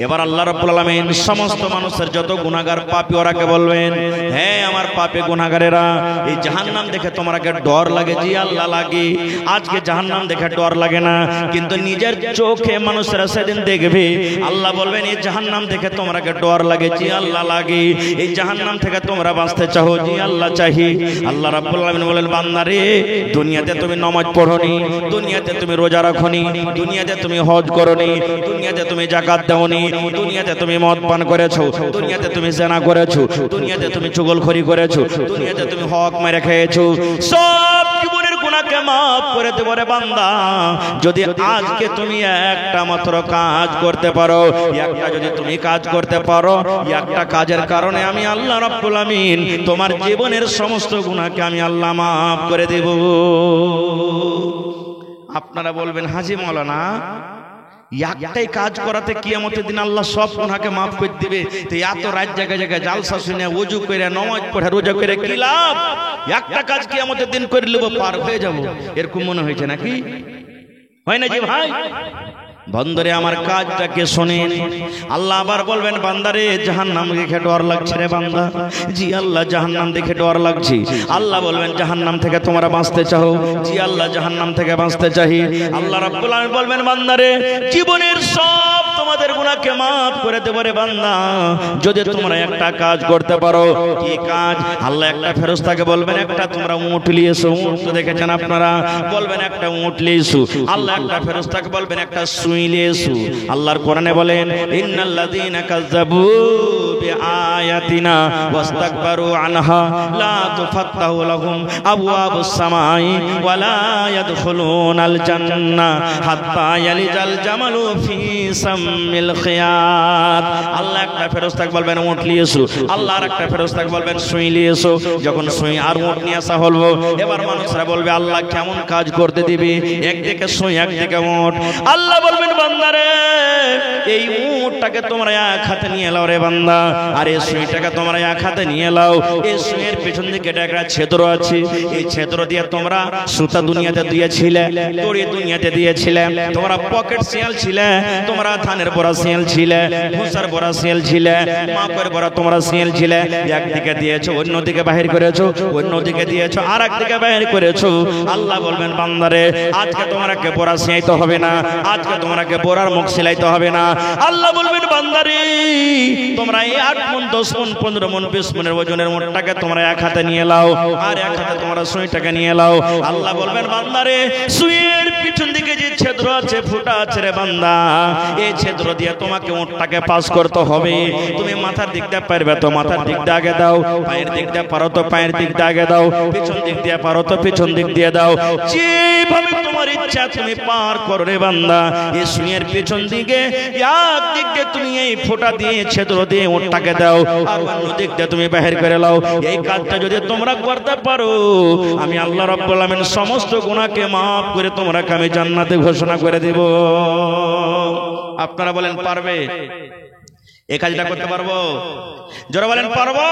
এবার আল্লাহ রাব্বুল আলামিন সমস্ত মানুষের যত গুনাহগার পাপী ওরাকে বলবেন, হ্যাঁ আমার পাপী গুনাহগারেরা, এই জাহান্নাম দেখে তোমাকে ডর লাগে? জি আল্লাহ লাগে। আজকে জাহান্নাম দেখে ডর লাগে না, কিন্তু নিজের চোখে মানুষেরা সেদিন দেখবে। আল্লাহ বলবেন এই জাহান্নাম দেখে তোমাকে ডর লাগে? জি আল্লাহ লাগে। এই জাহান্নাম থেকে তোমরা বাঁচতে চাও? জি আল্লাহ চাহি। আল্লাহ রাব্বুল আলামিন বলেন, বান্দারে দুনিয়াতে তুমি নামাজ পড়োনি, দুনিয়াতে তুমি রোজা রাখোনি, দুনিয়াতে তুমি হজ করোনি, দুনিয়াতে তুমি যাকাত দাওনি, দুনিয়াতে তুমি মদ পান করেছো, দুনিয়াতে তুমি জিনা করেছো, দুনিয়াতে তুমি চুগলখড়ি করেছো, দুনিয়াতে তুমি হক মেরে খেয়েছো। সব জীবনের গুনাহকে maaf করে দেব রে বান্দা, যদি আজকে তুমি একটা মাত্র কাজ করতে পারো। একটা যদি তুমি কাজ করতে পারো, একটা কাজের কারণে আমি আল্লাহ রাব্বুল আমিন তোমার জীবনের সমস্ত গুনাহকে আমি আল্লাহ maaf করে দেব। আপনারা বলবেন হাজী মাওলানা একটাই কাজ করাতে কিয়ামতের দিন আল্লাহ সব গুনাহকে maaf করে দিবে। তো এত রাত জায়গায় জায়গায় জালসা শুনে ওযু করে নামাজ পড়ে রোজা করে কি লাভ? একটা কাজ কিয়ামতের দিন করে নেব, পার হয়ে যাব, এরকম মনে হয়েছে নাকি? হয় না যে ভাই? বন্দরে আমার কাজটাকে শোনেন। আল্লাহ আবার বলবেন, বান্দারে জাহান্নাম দেখে ডর লাগছে রে বান্দা। জি আল্লাহ, জাহান্নাম দেখে ডর লাগছে। আল্লাহ বলবেন, জাহান্নাম থেকে তোমরা বাঁচতে চাও? জি আল্লাহ, জাহান্নাম থেকে বাঁচতে চাই। আল্লাহ রাব্বুল আলামিন বলবেন, বান্দারে জীবনের সব তোমাদের গুনাহকে maaf করে দেব রে বান্দা, যদি তোমরা একটা কাজ করতে পারো। কি কাজ? আল্লাহ একটা ফেরেশতাকে বলবেন, একটা তোমরা উট নিয়ে এসো। উট তো দেখেছেন আপনারা, বলবেন একটা উট নিয়ে এসো। আল্লাহ একটা ফেরেশতাকে বলবেন, একটা আল্লাহর কোরআনে বলেন, ইন্নাল্লাযীনা কাযযাবু বিআয়াতিনা ওয়াস্তাকবারু আনহা লা তুফাত্তাহু লাহুম আবওয়াবুস সামাই ওয়া লা ইয়াদখুলুনাল জান্নাহ হাত্তা ইয়ালিজাল জামালু ফি সামিল খিয়াত। আল্লাহ একটা ফেরেশতাকে বলবেন উট নিয়ে এসো। আল্লাহ আরেকটা ফেরেশতাকে বলবেন সুই নিয়ে এসো। যখন সুই আর উট নিয়ে আসা হলো, এবার মানুষরা বলবে আল্লাহ কেমন কাজ করতে দিবে? একদিকে সুই একদিকে উট। আল্লাহ বলবেন, বান্দারে এই উটটাকে তোমরা এক হাতে নিয়ে এলাও রে বান্দা, আর এই সুইটাকে তোমরা এক হাতে নিয়ে এলাও। এই সুইয়ের পেছন দিকে একটা ছিদ্র আছে, এই ছিদ্র দিয়ে তোমরা সুতা দুনিয়াতে দিয়েছিলে, দড়ি দুনিয়াতে দিয়েছিলে, তোমরা পকেট শিয়াল ছিলে, তোমরা ধানের বড়া শিয়াল ছিলে, ভুসার বড়া শিয়াল ছিলে, মাপের বড়া তোমরা শিয়াল ছিলে। একদিকে দিয়েছো, অন্যদিকে বাহির করেছো, অন্যদিকে দিয়েছো, আর একদিকে বাহির করেছো। আল্লাহ বলবেন, বান্দারে আজকে তোমাকে বড়া শিয়াইতে হবে না, আজকে তোমাকে বোরার মুখ সিলাইতে হবে না। আল্লাহ বলবেন, বান্দারে তোমরা এই 8 মণ 10 মণ 15 মণ 20 মণের ওজনের মোটটাকে তোমরা এক হাতে নিয়ে লাও, আর এক হাতে তোমরা সুইটাকে নিয়ে লাও। আল্লাহ বলবেন, বান্দারে সুইয়ের পিছন দিকে যে ছিদ্র আছে, ফুটা আছে রে বান্দা, এই ছিদ্র দিয়ে তোমাকে উটটাকে পাস করতে হবে। তুমি মাথার দিক দিয়ে পারবে তো মাথার দিক দিয়ে আগে দাও, পায়ের দিক দিয়ে পারো তো পায়ের দিক দিয়ে আগে দাও, পিছন দিক দিয়ে পারো তো পিছন দিক দিয়ে দাও। যেভাবে তোমার ইচ্ছা তুমি পার করো রে বান্দা। এই সুইয়ের পেছন দিকে এক দিক দিয়ে তুমি এই ফোঁটা দিয়ে ছিদ্র দিয়ে উটটাকে দাও, আর অন্য দিক দিয়ে তুমি বাহির করে লাও। এই কাজটা যদি তোমরা করতে পারো, আমি আল্লাহ রাব্বুল আলামিন সমস্ত গুনাহকে maaf করে তোমরাকে আমি জান্নাতে ঘোষণা করে দেব। আপনারা বলেন পারবে? এই কাজটা করতে পারবো? যারা বলেন পারবো।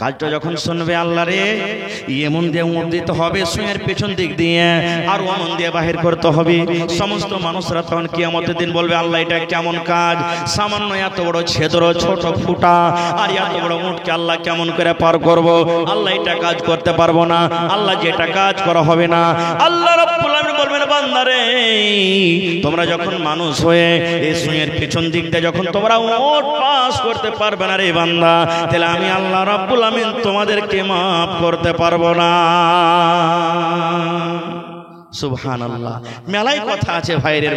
কাজটা যখন শুনবে, আল্লাহ রে এমন দিয়ে উঠ দিতে হবে সুইয়ের পেছন দিক দিয়ে, আর ওমন দিয়ে বাহির করতে হবে। সমস্ত মানুষরা তখন কিয়ামতের দিন বলবে, আল্লাহ এটা কেমন কাজ? সামান্য এত বড় ছিদ্র, ছোট ফুটা, আর এত বড় উটকে আল্লাহ কেমন করে পার করব? আল্লাহ এটা কাজ করতে পারবো না, আল্লাহ যেটা কাজ করা হবে না। আল্লাহ রাব্বুল আলামিন বলবেন, বান্দারে তোমরা যখন মানুষ হয়ে এই সুইয়ের পেছন দিক দিয়ে যখন তোমরা উট পাস করতে পারবে না রে বান্দা, তাহলে আমি আল্লাহ রাব্বুল আমিন তোমাদেরকে maaf করতে পারবো না। সুবহানাল্লাহ। মেলায় কথা আছে ভাইরে,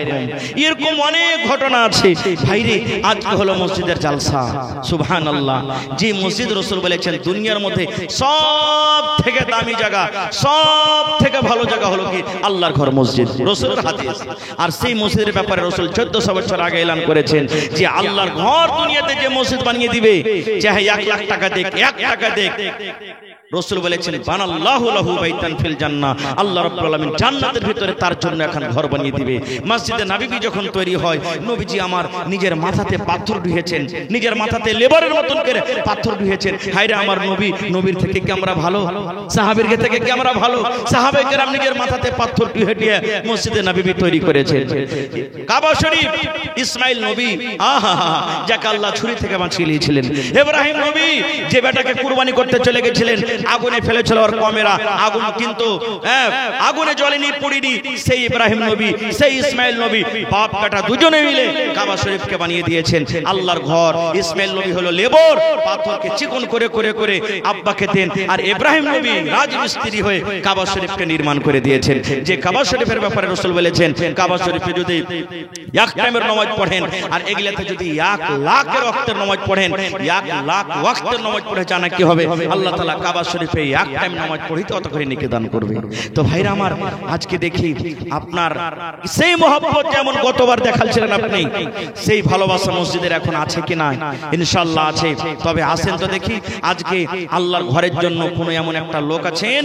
এরকম অনেক ঘটনা আছে ভাইরে। আজকে হলো মসজিদের জালসা, সুবহানাল্লাহ। যে মসজিদ রাসূল বলেছেন দুনিয়ার মধ্যে সব থেকে দামি জায়গা, সব থেকে ভালো জায়গা হলো কি? আল্লাহর ঘর মসজিদ, রাসূলের হাদিস। আর সেই মসজিদের ব্যাপারে রাসূল 1400 বছর আগে এলান করেছেন যে আল্লাহর ঘর দুনিয়াতে যে মসজিদ বানিয়ে দিবে, চাহে 1 লাখ টাকা দেখ, 1 টাকা দেখ, রাসূল বলেছেন বানাল্লাহু লাহু বাইতান ফিল জান্নাহ, আল্লাহ রাব্বুল আলামিন জান্নাতের ভিতরে তার জন্য এখন ঘর বানিয়ে দিবে। মসজিদে নববী যখন তৈরি হয়, নবীজি আমার নিজের মাথাতে পাথর ঢুকিয়েছেন, নিজের মাথাতে লেবারের মতন করে পাথর ঢুকিয়েছেন। হায়রে আমার নবী, নবীর থেকে কি আমরা ভালো? সাহাবীর থেকে কি আমরা ভালো? সাহাবায়ে কেরাম নিজের মাথাতে পাথর ঢুকিয়ে মসজিদে নববী তৈরি করেছেন। কাবা শরীফ, ইসমাইল নবী আহা যাকে আল্লাহ ছুরি থেকে বাঁচিয়ে নিয়েছিলেন। ইব্রাহিম নবী যে বেটাকে কুরবানি করতে চলে গেছিলেন, আগুনে ফেলেছিল ওর কমেরা, আগুন কিন্তু আগুনে জ্বলেনি, পুড়িনি। সেই ইব্রাহিম নবী, সেই ইসমাইল নবী, বাপ বেটা দুজনে মিলে কাবা শরীফকে বানিয়ে দিয়েছেন আল্লাহর ঘর। ইসমাইল নবী হলো লেবর, পাথরকে চিকন করে করে করে আব্বাকে দেন, আর ইব্রাহিম নবী রাজমিস্ত্রি হয়ে কাবা শরীফকে নির্মাণ করে দিয়েছেন। যে কাবা শরীফের ব্যাপারে রাসূল বলেছেন, কাবা শরীফে যদি এক টাইমের নামাজ পড়েন, আর এগুলাতে যদি 1 লাখের ওয়াক্তের নামাজ পড়েন, 1 লাখ ওয়াক্তের নামাজ পড়ে জানা কি হবে? আল্লাহ তাআলা কাবা শরীফে 1 টাইম নামাজ পড়িতে অত করে নেকি দান করবে। তো ভাইরা আমার, আজকে আজকে দেখি আপনার সেই মহব্বত যেমন গতবার দেখাচ্ছিলেন আপনি, সেই ভালোবাসা মসজিদের এখন আছে কি না? ইনশাআল্লাহ আছে। তবে আসেন তো দেখি আজকে আল্লাহর ঘরের জন্য কোন এমন একটা লোক আছেন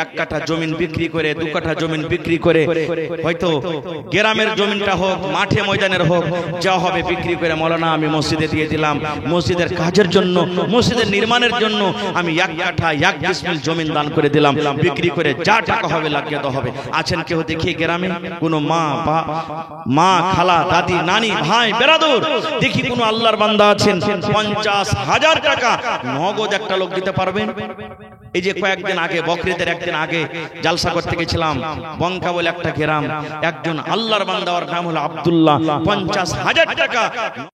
এক কাঠা জমিন বিক্রি করে, দু কাঠা জমিন বিক্রি করে, হয়তো গ্রামের জমিনটা হোক, মাঠে ময়দানের হোক, যা হবে বিক্রি করে, মৌলানা আমি মসজিদে দিয়ে দিলাম, মসজিদের কাজের জন্য, মসজিদের নির্মাণের জন্য আমি এক কাঠা এক ডিসমিল জমিন দান করে দিলাম, বিক্রি করে যা টাকা হবে লাগিয়ে দেওয়া হবে। আছেন কেউ দেখি গ্রামে? কোনো মা খালা দাদি নানি ভাই বেরাদুর দেখি কোনো আল্লাহর বান্দা আছেন 50,000 টাকা নগদ একটা লোক দিতে পারবেন? এই যে কয়েকদিন আগে বকরিদের একদিন আগে জালসা করতে গেছিলাম, বঙ্কা বলে একটা গ্রাম, একজন আল্লাহর বান্দা, ওর নাম হলো আব্দুল্লাহ, 50,000 টাকা